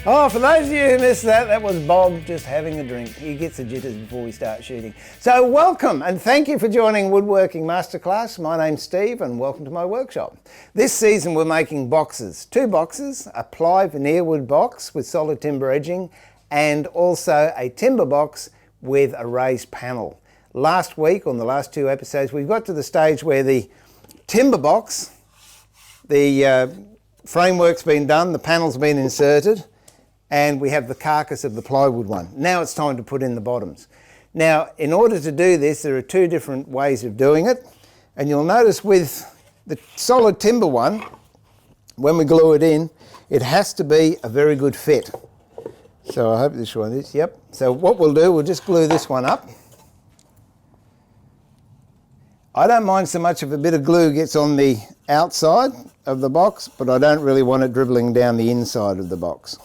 Oh, for those of you who missed that, that was Bob just having a drink. He gets the jitters before we start shooting. So welcome and thank you for joining Woodworking Masterclass. My name's Steve and welcome to my workshop. This season we're making boxes. 2 boxes, a ply veneer wood box with solid timber edging and also a timber box with a raised panel. Last week, on the last 2 episodes, we've got to the stage where the timber box, the framework's been done, the panel's been inserted, and we have the carcass of the plywood one. Now it's time to put in the bottoms. Now, in order to do this, there are 2 different ways of doing it. And you'll notice with the solid timber one, when we glue it in, it has to be a very good fit. So I hope this one is, yep. So what we'll do, we'll just glue this one up. I don't mind so much if a bit of glue gets on the outside of the box, but I don't really want it dribbling down the inside of the box.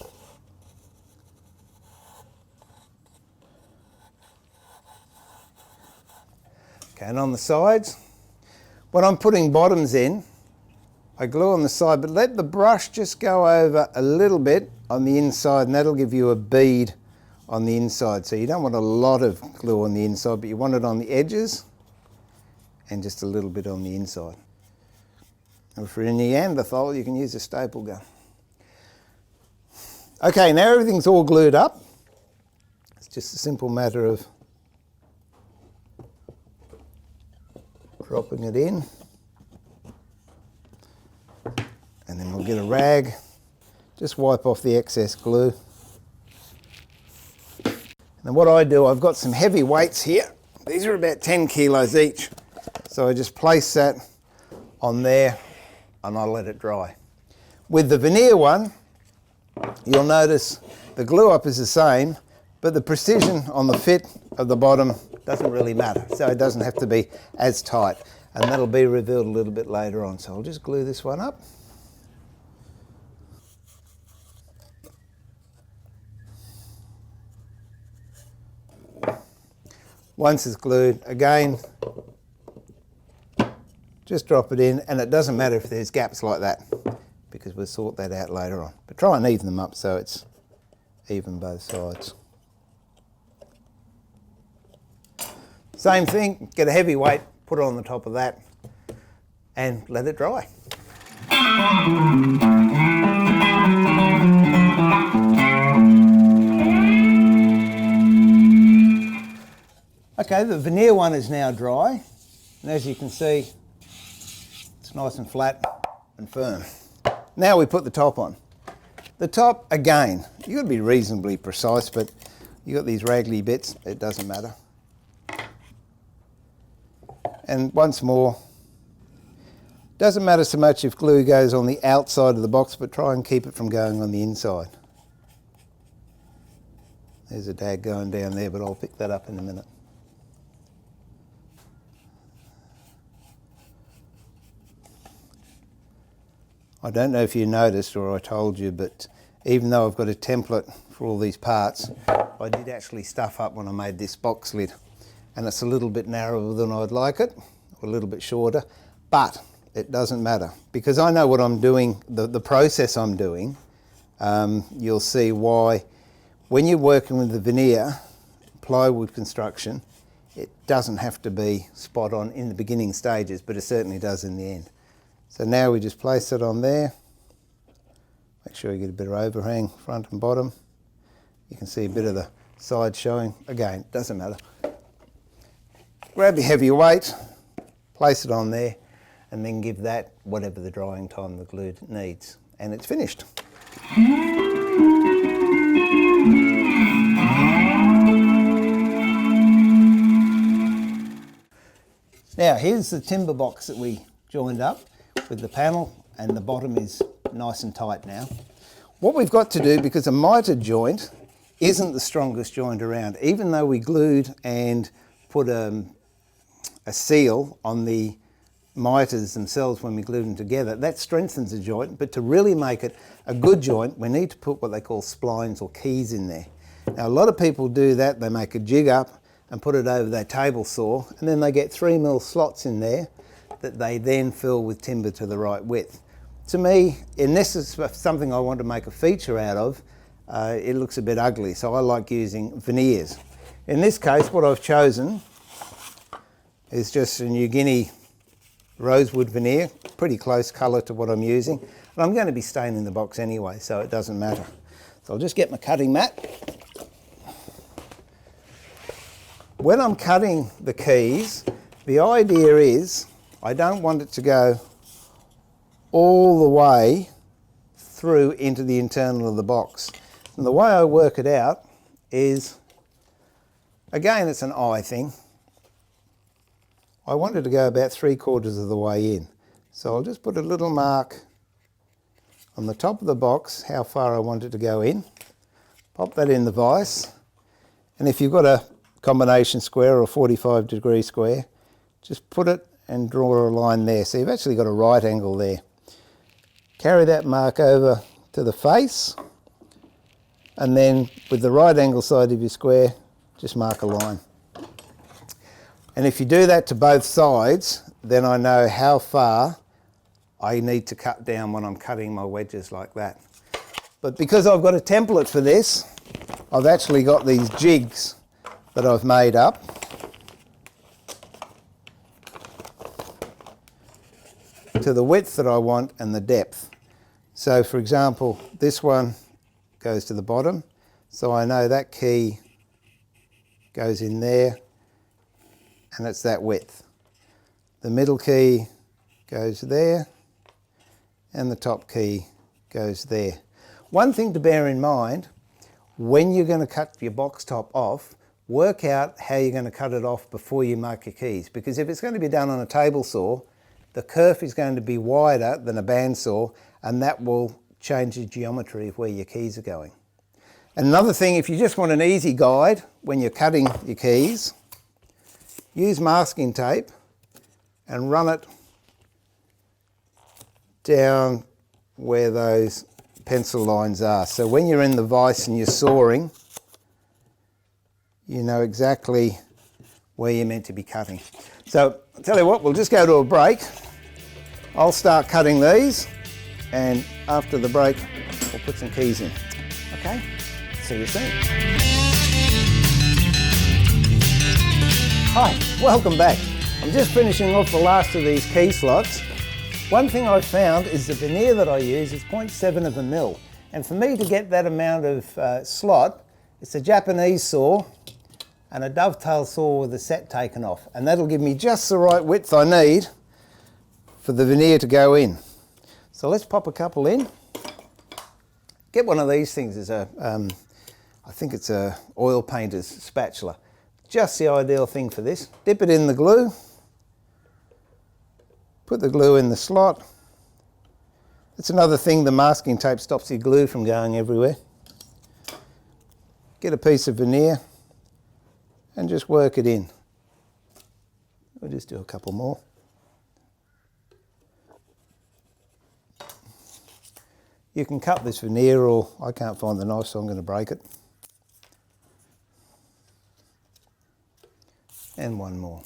Okay, and on the sides, when I'm putting bottoms in, I glue on the side, but let the brush just go over a little bit on the inside and that'll give you a bead on the inside. So you don't want a lot of glue on the inside, but you want it on the edges and just a little bit on the inside. And if you're a Neanderthal, you can use a staple gun. Okay, now everything's all glued up. It's just a simple matter of dropping it in, and then we'll get a rag, just wipe off the excess glue. And what I do, I've got some heavy weights here. These are about 10 kilos each. So I just place that on there and I'll let it dry. With the veneer one, you'll notice the glue up is the same, but the precision on the fit of the bottom doesn't really matter, so it doesn't have to be as tight, and that'll be revealed a little bit later on. So I'll just glue this one up. Once it's glued, again, just drop it in, and it doesn't matter if there's gaps like that, because we'll sort that out later on. But try and even them up so it's even both sides. Same thing, get a heavy weight, put it on the top of that and let it dry. Okay, the veneer one is now dry, and as you can see, it's nice and flat and firm. Now we put the top on. The top, again, you've got to be reasonably precise, but you've got these raggly bits, it doesn't matter. And once more, doesn't matter so much if glue goes on the outside of the box, but try and keep it from going on the inside. There's a dag going down there, but I'll pick that up in a minute. I don't know if you noticed or I told you, but even though I've got a template for all these parts, I did actually stuff up when I made this box lid. And it's a little bit narrower than I'd like it, or a little bit shorter, but it doesn't matter because I know what I'm doing, the process I'm doing. You'll see why when you're working with the veneer plywood construction, it doesn't have to be spot on in the beginning stages, but it certainly does in the end. So now we just place it on there. Make sure you get a bit of overhang front and bottom. You can see a bit of the side showing. Again, doesn't matter. Grab your heavy weight, place it on there, and then give that whatever the drying time the glue needs. And it's finished. Now here's the timber box that we joined up with the panel, and the bottom is nice and tight now. What we've got to do, because a mitered joint isn't the strongest joint around, even though we glued and put a seal on the miters themselves when we glued them together, that strengthens the joint, but to really make it a good joint, we need to put what they call splines or keys in there. Now a lot of people do that, they make a jig up and put it over their table saw, and then they get 3mm slots in there that they then fill with timber to the right width. To me, and this is something I want to make a feature out of, it looks a bit ugly, so I like using veneers. In this case, what I've chosen is just a New Guinea rosewood veneer, pretty close colour to what I'm using. And I'm going to be staining the box anyway, so it doesn't matter. So I'll just get my cutting mat. When I'm cutting the keys, the idea is I don't want it to go all the way through into the internal of the box. And the way I work it out is, again, it's an eye thing. I want it to go about 3/4 of the way in. So I'll just put a little mark on the top of the box, how far I want it to go in. Pop that in the vise. And if you've got a combination square or a 45-degree square, just put it and draw a line there. So you've actually got a right angle there. Carry that mark over to the face, and then with the right angle side of your square, just mark a line. And if you do that to both sides, then I know how far I need to cut down when I'm cutting my wedges like that. But because I've got a template for this, I've actually got these jigs that I've made up. To the width that I want and the depth. So for example, this one goes to the bottom, so I know that key goes in there and it's that width. The middle key goes there and the top key goes there. One thing to bear in mind, when you're going to cut your box top off, work out how you're going to cut it off before you mark your keys, because if it's going to be done on a table saw, the kerf is going to be wider than a bandsaw, and that will change the geometry of where your keys are going. Another thing, if you just want an easy guide when you're cutting your keys, use masking tape and run it down where those pencil lines are. So when you're in the vise and you're sawing, you know exactly where you're meant to be cutting. So I'll tell you what, we'll just go to a break. I'll start cutting these, and after the break we'll put some keys in. Okay, see you soon. Hi, welcome back. I'm just finishing off the last of these key slots. One thing I've found is the veneer that I use is 0.7 of a mil, and for me to get that amount of slot, it's a Japanese saw and a dovetail saw with the set taken off, and that'll give me just the right width I need for the veneer to go in. So let's pop a couple in. Get one of these things as a, I think it's a oil painter's spatula. Just the ideal thing for this. Dip it in the glue, put the glue in the slot. It's another thing, the masking tape stops your glue from going everywhere. Get a piece of veneer and just work it in. We'll just do a couple more. You can cut this veneer, or I can't find the knife, so I'm going to break it. And one more.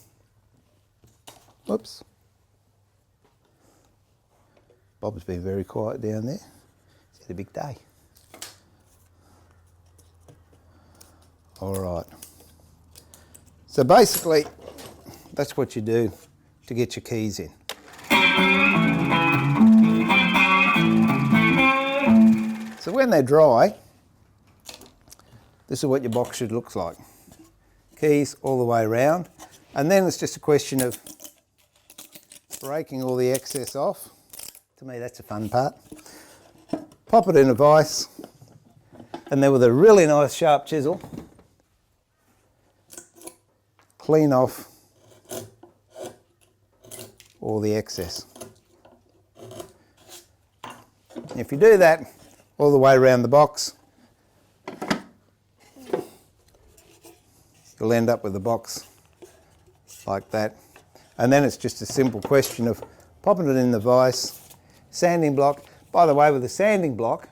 Whoops. Bob's been very quiet down there. It's had a big day. All right. So basically, that's what you do to get your keys in. So when they're dry, this is what your box should look like. Keys all the way around, and then it's just a question of breaking all the excess off. To me, that's the fun part. Pop it in a vise, and then with a really nice sharp chisel, clean off all the excess. If you do that all the way around the box, you'll end up with a box like that. And then it's just a simple question of popping it in the vise, sanding block. By the way, with the sanding block,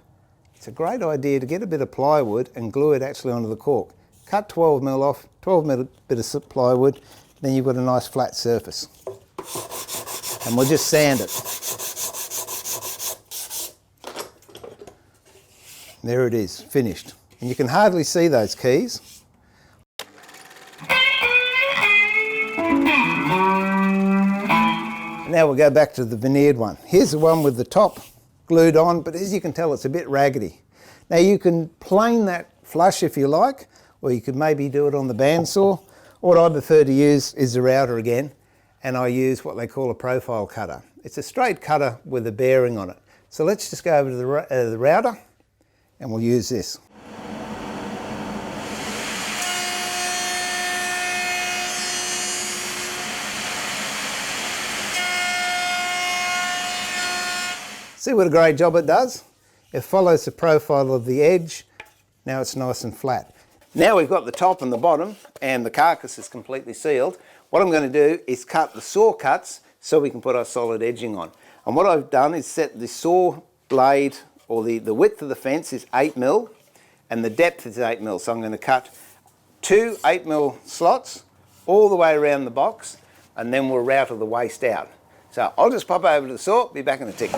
it's a great idea to get a bit of plywood and glue it actually onto the cork. Cut 12mm off, 12mm bit of plywood, then you've got a nice flat surface. And we'll just sand it. There it is, finished. And you can hardly see those keys. Now we'll go back to the veneered one. Here's the one with the top glued on, but as you can tell, it's a bit raggedy. Now you can plane that flush if you like, or you could maybe do it on the bandsaw. What I prefer to use is the router again, and I use what they call a profile cutter. It's a straight cutter with a bearing on it. So let's just go over to the router, and we'll use this. See what a great job it does? It follows the profile of the edge. Now it's nice and flat. Now we've got the top and the bottom and the carcass is completely sealed. What I'm going to do is cut the saw cuts so we can put our solid edging on. And what I've done is set the saw blade, or the width of the fence is 8mm and the depth is 8mm. So I'm going to cut 2 8mm slots all the way around the box, and then we'll router the waste out. So I'll just pop over to the saw, be back in a tick.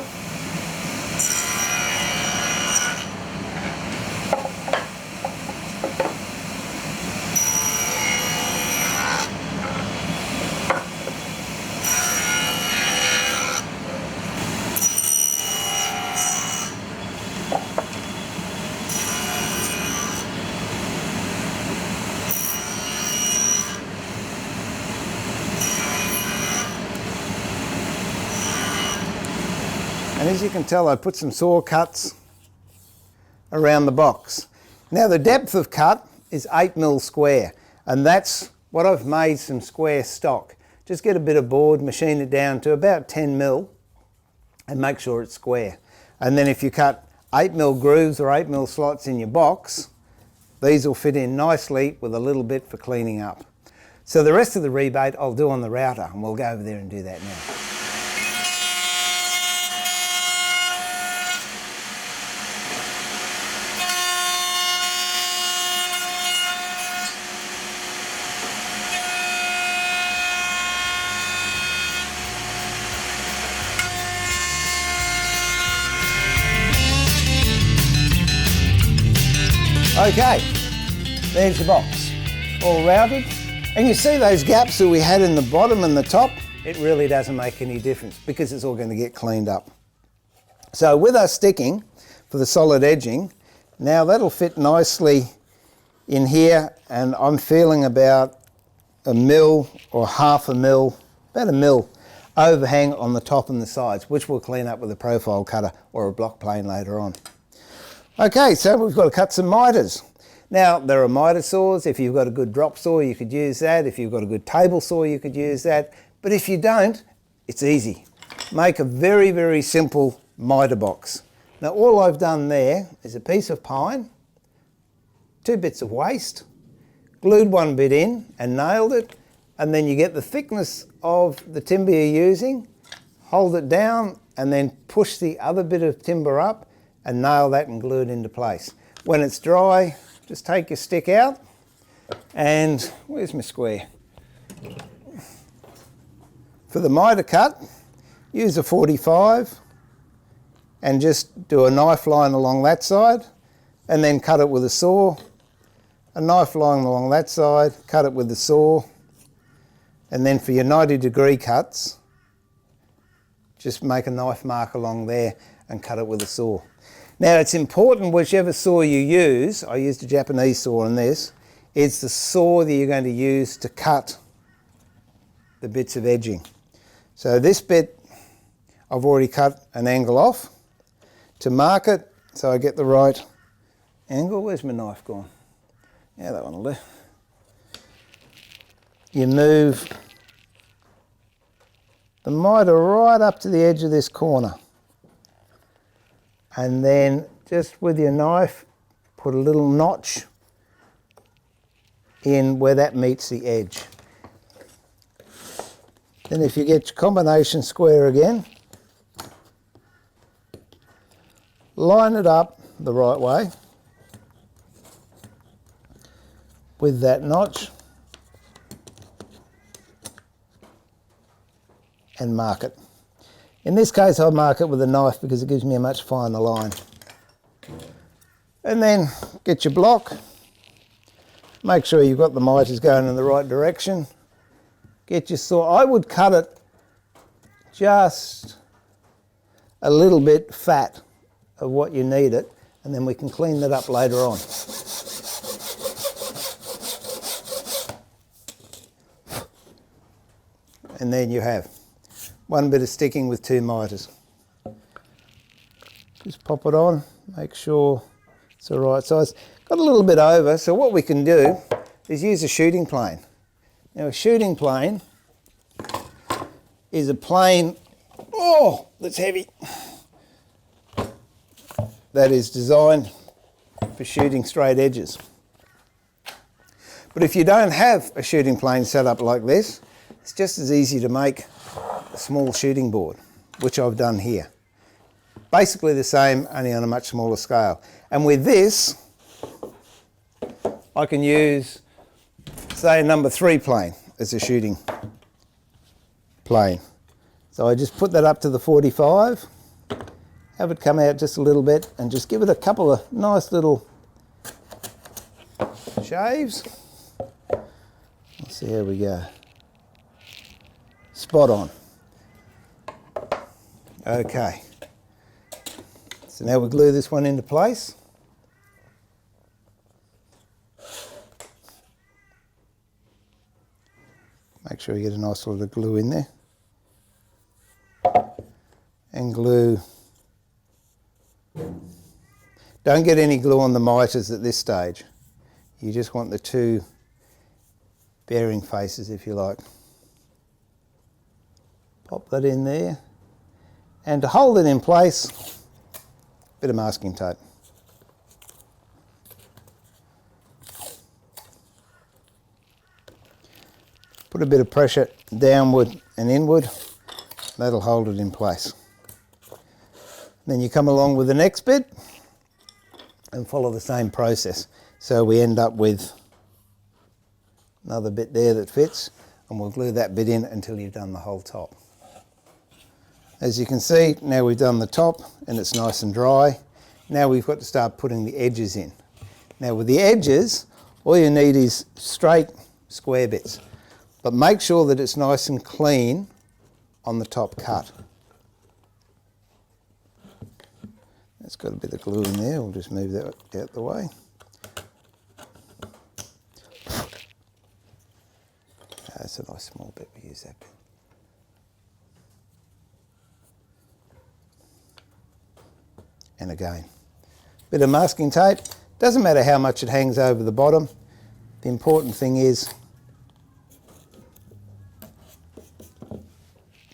And as you can tell, I put some saw cuts around the box. Now the depth of cut is 8mm square, and that's what I've made some square stock. Just get a bit of board, machine it down to about 10mm and make sure it's square. And then if you cut 8mm grooves or 8mm slots in your box, these will fit in nicely with a little bit for cleaning up. So the rest of the rebate I'll do on the router, and we'll go over there and do that now. Okay, there's the box, all routed. And you see those gaps that we had in the bottom and the top? It really doesn't make any difference because it's all going to get cleaned up. So with our sticking for the solid edging, now that'll fit nicely in here, and I'm feeling about 1mm or 1/2 mil, about 1mm overhang on the top and the sides, which we'll clean up with a profile cutter or a block plane later on. Okay, so we've got to cut some miters. Now, there are miter saws. If you've got a good drop saw, you could use that. If you've got a good table saw, you could use that. But if you don't, it's easy. Make a very, very simple miter box. Now, all I've done there is a piece of pine, 2 bits of waste, glued 1 bit in and nailed it, and then you get the thickness of the timber you're using, hold it down, and then push the other bit of timber up and nail that and glue it into place. When it's dry, just take your stick out and, where's my square? For the miter cut, use a 45 and just do a knife line along that side and then cut it with a saw. A knife line along that side, cut it with the saw, and then for your 90-degree cuts, just make a knife mark along there and cut it with a saw. Now it's important whichever saw you use, I used a Japanese saw on this, it's the saw that you're going to use to cut the bits of edging. So this bit I've already cut an angle off to mark it so I get the right angle. Where's my knife gone? Yeah, that one will do. You move the mitre right up to the edge of this corner. And then just with your knife, put a little notch in where that meets the edge. Then if you get your combination square again, line it up the right way with that notch and mark it. In this case I'll mark it with a knife because it gives me a much finer line. And then get your block, make sure you've got the mitres going in the right direction, get your saw. I would cut it just a little bit fat of what you need it, and then we can clean that up later on. And then you have one bit of sticking with 2 mitres. Just pop it on, make sure it's the right size. Got a little bit over, so what we can do is use a shooting plane. Now a shooting plane is a plane, that's heavy, that is designed for shooting straight edges. But if you don't have a shooting plane set up like this, it's just as easy to make a small shooting board, which I've done here. Basically the same, only on a much smaller scale. And with this, I can use, say, a number 3 plane as a shooting plane. So I just put that up to the 45, have it come out just a little bit, and just give it a couple of nice little shaves. Let's see how we go. Spot on. Okay. So now we'll glue this one into place. Make sure you get a nice lot of glue in there. And glue. Don't get any glue on the mitres at this stage. You just want the 2 bearing faces, if you like. Pop that in there. And to hold it in place, a bit of masking tape. Put a bit of pressure downward and inward, that'll hold it in place. Then you come along with the next bit and follow the same process. So we end up with another bit there that fits, and we'll glue that bit in until you've done the whole top. As you can see, now we've done the top and it's nice and dry. Now we've got to start putting the edges in. Now with the edges, all you need is straight square bits, but make sure that it's nice and clean on the top cut. It's got a bit of glue in there, we'll just move that out the way. That's a nice small bit, we use that bit. And again, bit of masking tape. Doesn't matter how much it hangs over the bottom. The important thing is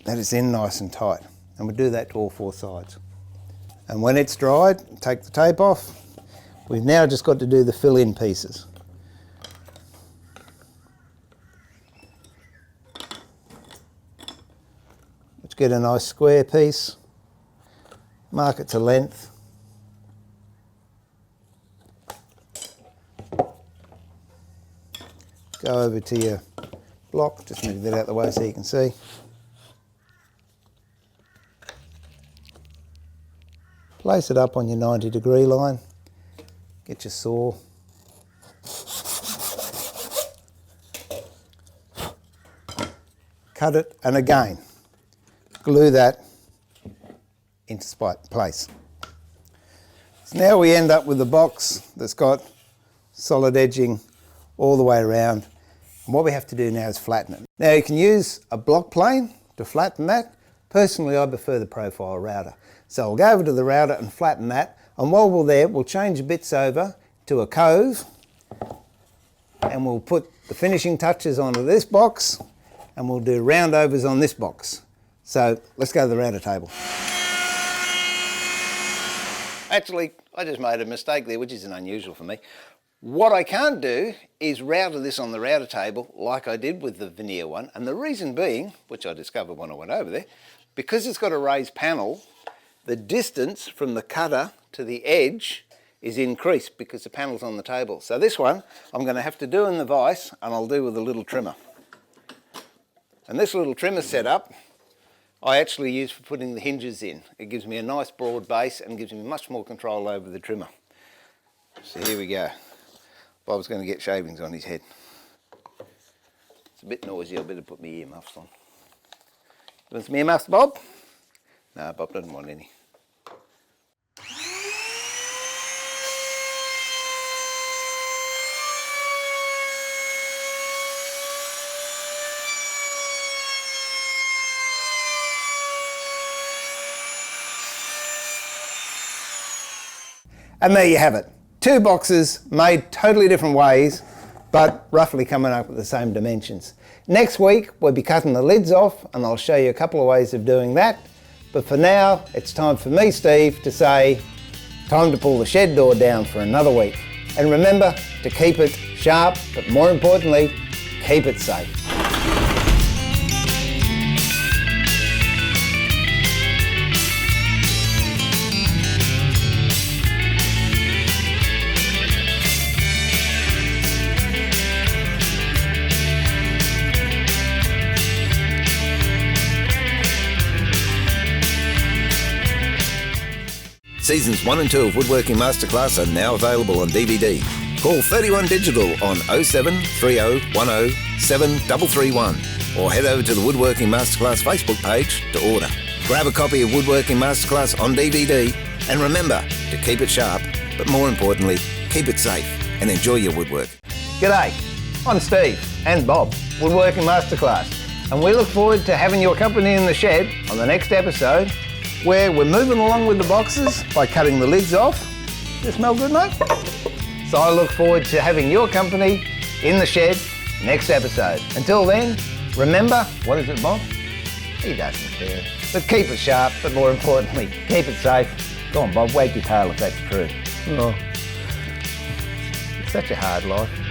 that it's in nice and tight. And we'll do that to all 4 sides. And when it's dried, take the tape off. We've now just got to do the fill-in pieces. Let's get a nice square piece, mark it to length. Go over to your block, just move that out the way so you can see. Place it up on your 90-degree line, get your saw. Cut it, and again, glue that into place. So now we end up with a box that's got solid edging all the way around. And what we have to do now is flatten it. Now you can use a block plane to flatten that. Personally, I prefer the profile router. So I'll go over to the router and flatten that. And while we're there, we'll change the bits over to a cove, and we'll put the finishing touches onto this box, and we'll do roundovers on this box. So let's go to the router table. Actually, I just made a mistake there, which isn't unusual for me. What I can't do is router this on the router table like I did with the Veneer one, and the reason being, which I discovered when I went over there, because it's got a raised panel, the distance from the cutter to the edge is increased because the panel's on the table. So this one I'm going to have to do in the vise, and I'll do with a little trimmer. And this little trimmer setup I actually use for putting the hinges in. It gives me a nice broad base and gives me much more control over the trimmer. So here we go. Bob's going to get shavings on his head. It's a bit noisy, I better put my earmuffs on. You want some earmuffs, Bob? No, Bob doesn't want any. And there you have it. 2 boxes made totally different ways, but roughly coming up with the same dimensions. Next week, we'll be cutting the lids off, and I'll show you a couple of ways of doing that. But for now, it's time for me, Steve, to say, time to pull the shed door down for another week. And remember to keep it sharp, but more importantly, keep it safe. Seasons 1 and 2 of Woodworking Masterclass are now available on DVD. Call 31 Digital on 07 30 10 7331 or head over to the Woodworking Masterclass Facebook page to order. Grab a copy of Woodworking Masterclass on DVD and remember to keep it sharp, but more importantly, keep it safe and enjoy your woodwork. G'day, I'm Steve and Bob, Woodworking Masterclass, and we look forward to having your company in the shed on the next episode, where we're moving along with the boxes by cutting the lids off. Does it smell good, mate? So I look forward to having your company in the shed next episode. Until then, remember, what is it, Bob? He doesn't care. But keep it sharp, but more importantly, keep it safe. Go on, Bob, wag your tail if that's true. Oh, it's such a hard life.